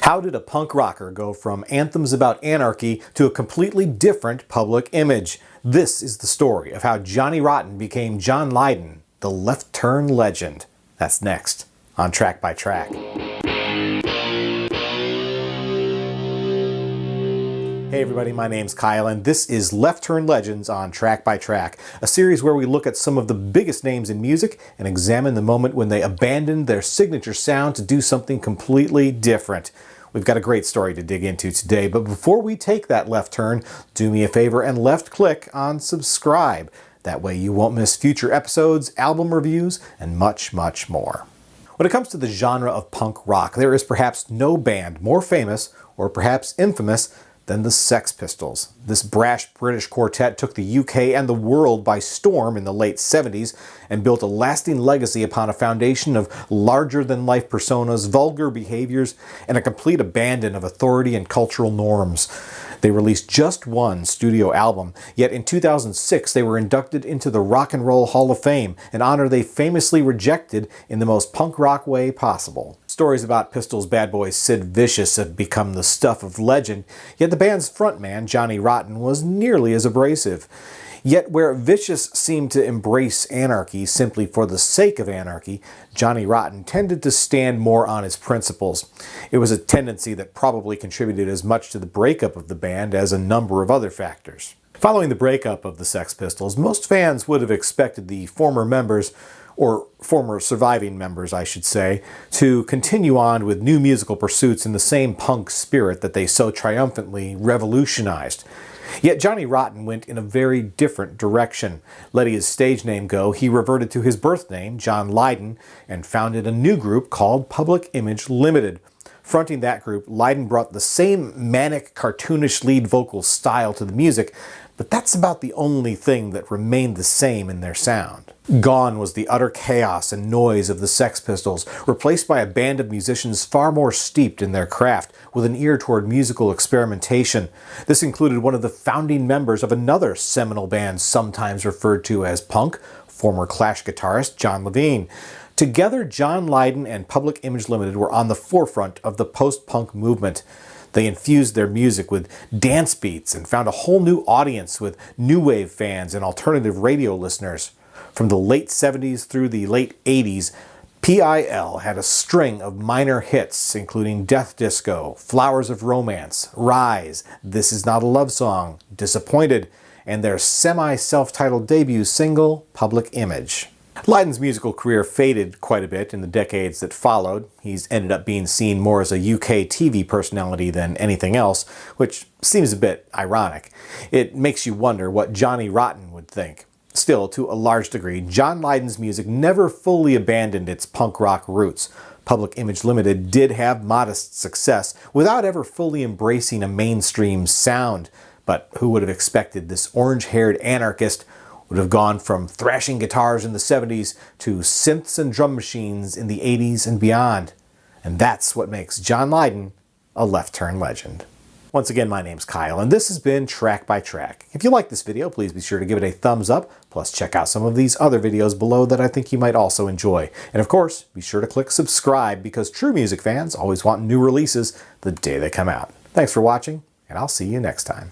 How did a punk rocker go from anthems about anarchy to a completely different public image? This is the story of how Johnny Rotten became John Lydon, the left turn legend. That's next on Track by Track. Hey everybody, my name's Kyle and this is Left Turn Legends on Track by Track, a series where we look at some of the biggest names in music and examine the moment when they abandoned their signature sound to do something completely different. We've got a great story to dig into today, but before we take that left turn, do me a favor and left click on subscribe. That way you won't miss future episodes, album reviews, and much, much more. When it comes to the genre of punk rock, there is perhaps no band more famous, or perhaps infamous, than the Sex Pistols. This brash British quartet took the UK and the world by storm in the late 70s and built a lasting legacy upon a foundation of larger-than-life personas, vulgar behaviors, and a complete abandon of authority and cultural norms. They released just one studio album, yet in 2006 they were inducted into the Rock and Roll Hall of Fame, an honor they famously rejected in the most punk rock way possible. Stories about Pistols bad boy Sid Vicious have become the stuff of legend, yet the band's frontman, Johnny Rotten, was nearly as abrasive. Yet where Vicious seemed to embrace anarchy simply for the sake of anarchy, Johnny Rotten tended to stand more on his principles. It was a tendency that probably contributed as much to the breakup of the band as a number of other factors. Following the breakup of the Sex Pistols, most fans would have expected the former members, or former surviving members, I should say, to continue on with new musical pursuits in the same punk spirit that they so triumphantly revolutionized. Yet Johnny Rotten went in a very different direction. Letting his stage name go, he reverted to his birth name, John Lydon, and founded a new group called Image Ltd. Fronting that group, Lydon brought the same manic, cartoonish lead vocal style to the music, but that's about the only thing that remained the same in their sound. Gone was the utter chaos and noise of the Sex Pistols, replaced by a band of musicians far more steeped in their craft, with an ear toward musical experimentation. This included one of the founding members of another seminal band sometimes referred to as punk, former Clash guitarist John Lydon. Together, John Lydon and Image Ltd. Were on the forefront of the post-punk movement. They infused their music with dance beats and found a whole new audience with new wave fans and alternative radio listeners. From the late 70s through the late 80s, PIL had a string of minor hits, including Death Disco, Flowers of Romance, Rise, This Is Not a Love Song, Disappointed, and their semi-self-titled debut single, Public Image. Lydon's musical career faded quite a bit in the decades that followed. He's ended up being seen more as a UK TV personality than anything else, which seems a bit ironic. It makes you wonder what Johnny Rotten would think. Still, to a large degree, John Lydon's music never fully abandoned its punk rock roots. Image Ltd. Did have modest success without ever fully embracing a mainstream sound. But who would have expected this orange-haired anarchist would have gone from thrashing guitars in the 70s to synths and drum machines in the 80s and beyond. And that's what makes John Lydon a left-turn legend. Once again, my name's Kyle, and this has been Track by Track. If you like this video, please be sure to give it a thumbs up, plus check out some of these other videos below that I think you might also enjoy. And of course, be sure to click subscribe, because true music fans always want new releases the day they come out. Thanks for watching, and I'll see you next time.